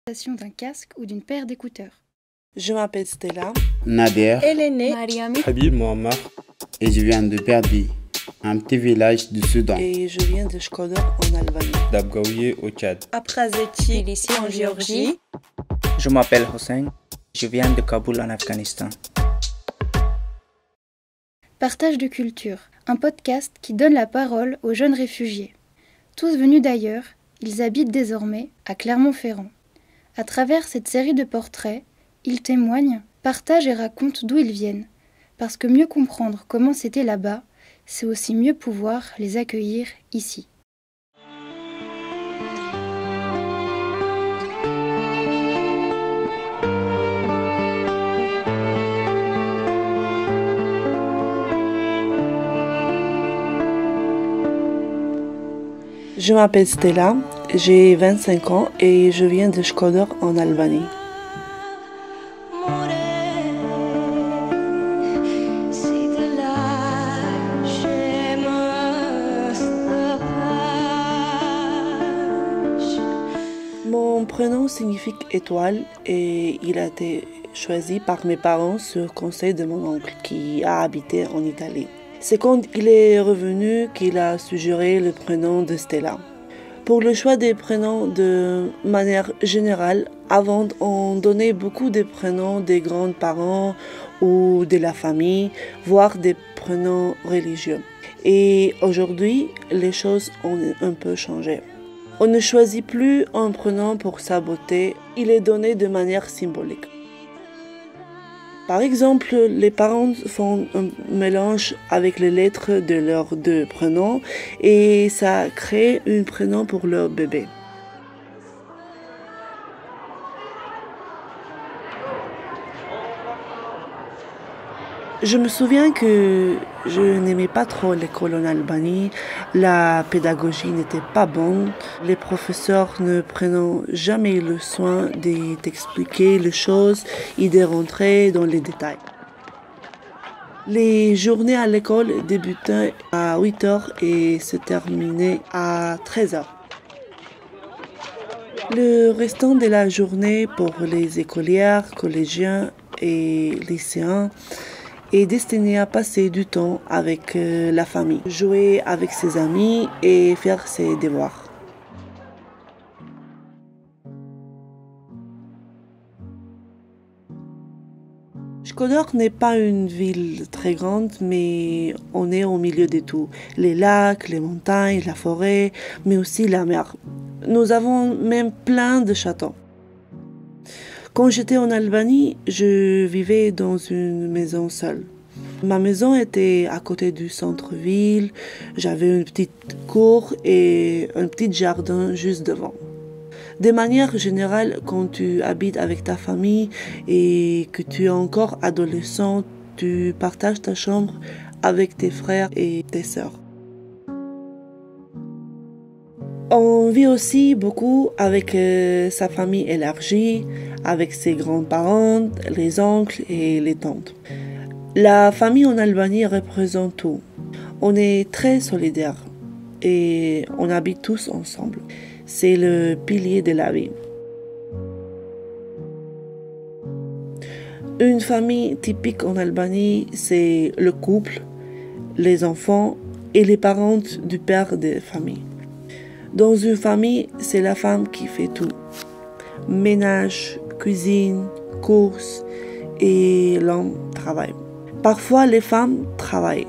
D'un casque ou d'une paire d'écouteurs. Je m'appelle Stella, Nader, Elene, Mariam, Habib Mohammad. et je viens de Perdi, un petit village du Soudan. et je viens de Shkodër en Albanie. d'Abgaouye au Tchad. Aprazeti, Tbilissi en Géorgie. Je m'appelle Hossein, je viens de Kaboul en Afghanistan. Partage de culture, un podcast qui donne la parole aux jeunes réfugiés. Tous venus d'ailleurs, ils habitent désormais à Clermont-Ferrand. À travers cette série de portraits, ils témoignent, partagent et racontent d'où ils viennent. Parce que mieux comprendre comment c'était là-bas, c'est aussi mieux pouvoir les accueillir ici. Je m'appelle Stella, j'ai 25 ans et je viens de Shkodër en Albanie. Mon prénom signifie étoile et il a été choisi par mes parents sur conseil de mon oncle qui a habité en Italie. C'est quand il est revenu qu'il a suggéré le prénom de Stella. Pour le choix des prénoms de manière générale, avant on donnait beaucoup de prénoms des grands-parents ou de la famille, voire des prénoms religieux. Et aujourd'hui, les choses ont un peu changé. On ne choisit plus un prénom pour sa beauté, il est donné de manière symbolique. Par exemple, les parents font un mélange avec les lettres de leurs deux prénoms et ça crée un prénom pour leur bébé. Je me souviens que je n'aimais pas trop l'école en Albanie, la pédagogie n'était pas bonne, les professeurs ne prenaient jamais le soin de t'expliquer les choses et de rentrer dans les détails. Les journées à l'école débutaient à 8h et se terminaient à 13h. Le restant de la journée pour les écolières, collégiens et lycéens est destiné à passer du temps avec la famille, jouer avec ses amis et faire ses devoirs. Shkodër n'est pas une ville très grande, mais on est au milieu de tout. Les lacs, les montagnes, la forêt, mais aussi la mer. Nous avons même plein de châteaux. Quand j'étais en Albanie, je vivais dans une maison seule. Ma maison était à côté du centre-ville, j'avais une petite cour et un petit jardin juste devant. De manière générale, quand tu habites avec ta famille et que tu es encore adolescent, tu partages ta chambre avec tes frères et tes sœurs. On vit aussi beaucoup avec sa famille élargie, avec ses grands-parents, les oncles et les tantes. La famille en Albanie représente tout. On est très solidaires et on habite tous ensemble. C'est le pilier de la vie. Une famille typique en Albanie, c'est le couple, les enfants et les parents du père de famille. Dans une famille, c'est la femme qui fait tout. Ménage, cuisine, courses et l'homme travaille. Parfois, les femmes travaillent.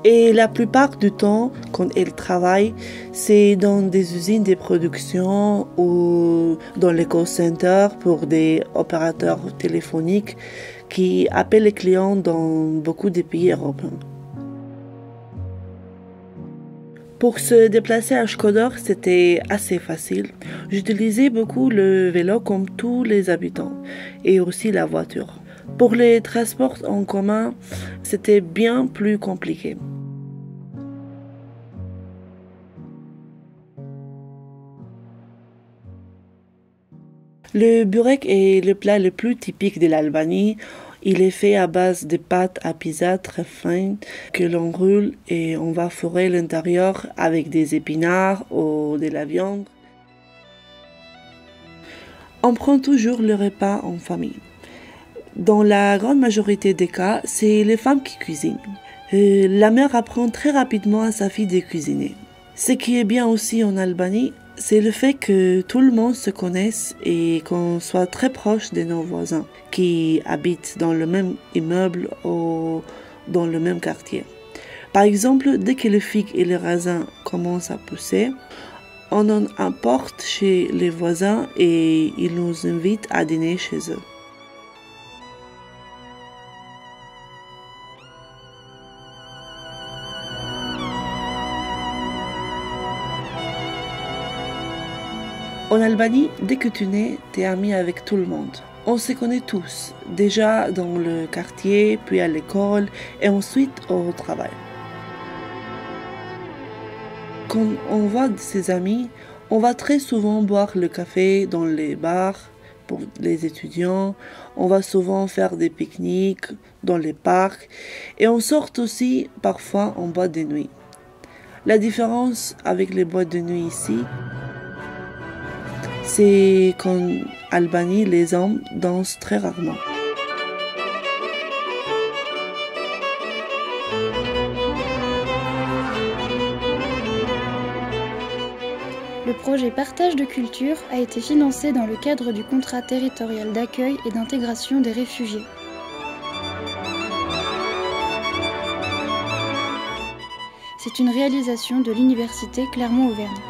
Et la plupart du temps, quand elles travaillent, c'est dans des usines de production ou dans les call centers pour des opérateurs téléphoniques qui appellent les clients dans beaucoup de pays européens. Pour se déplacer à Shkodër, c'était assez facile. J'utilisais beaucoup le vélo comme tous les habitants et aussi la voiture. Pour les transports en commun, c'était bien plus compliqué. Le burek est le plat le plus typique de l'Albanie. Il est fait à base de pâte à pizza très fine que l'on roule et on va fourrer l'intérieur avec des épinards ou de la viande. On prend toujours le repas en famille. Dans la grande majorité des cas, c'est les femmes qui cuisinent. La mère apprend très rapidement à sa fille de cuisiner. Ce qui est bien aussi en Albanie, c'est le fait que tout le monde se connaisse et qu'on soit très proche de nos voisins qui habitent dans le même immeuble ou dans le même quartier. Par exemple, dès que les figues et les raisins commencent à pousser, on en apporte chez les voisins et ils nous invitent à dîner chez eux. En Albanie, dès que tu nais, t'es ami avec tout le monde. On se connaît tous, déjà dans le quartier, puis à l'école et ensuite au travail. Quand on voit ses amis, on va très souvent boire le café dans les bars pour les étudiants, on va souvent faire des pique-niques dans les parcs et on sort aussi parfois en boîte de nuit. La différence avec les boîtes de nuit ici, c'est qu'en Albanie, les hommes dansent très rarement. Le projet Partage de culture a été financé dans le cadre du contrat territorial d'accueil et d'intégration des réfugiés. C'est une réalisation de l'Université Clermont-Auvergne.